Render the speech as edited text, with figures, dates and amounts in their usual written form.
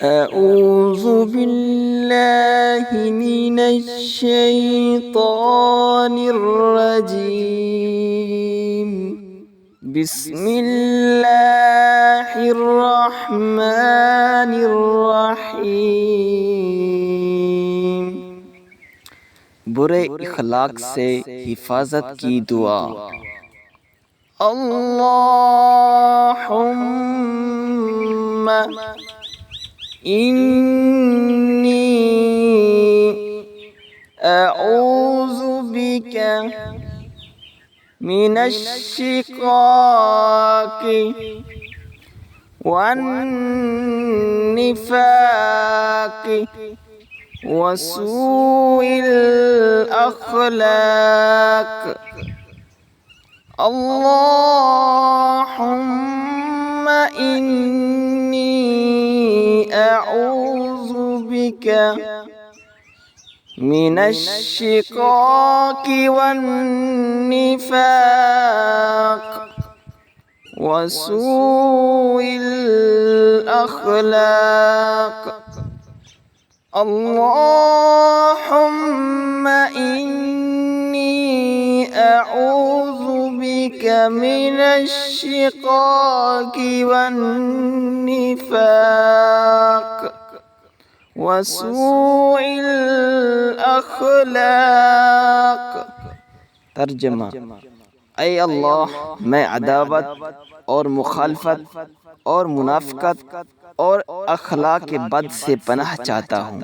أعوذ بالله من الشيطان الرجيم بسم الله الرحمن الرحيم बुरे इखलाक से हिफाजत की दुआ। अल्लाहुम्मा इन्नी अऊज़ु बिका मिनश्शिक़ाक़ि वन्निफ़ाक़ि वसूइल अख़लाक़। अल्लाहुम्मा इन्नी अऊज़ु बिका मिनश्शिक़ाक़ि वन्निफ़ाक़ वसूइल अख़लाक़। अल्लाहुम्मा इन्नी अऊज़ु बिका मिनश्शिक़ाक़ि वन्निफ़ाक़ वसूइल अख़लाक़। तर्जुमा: ऐ अल्लाह, मैं अदावत और मुखालफत और मुनाफ़िक़त और अखलाक़ बद से पनाह चाहता हूँ।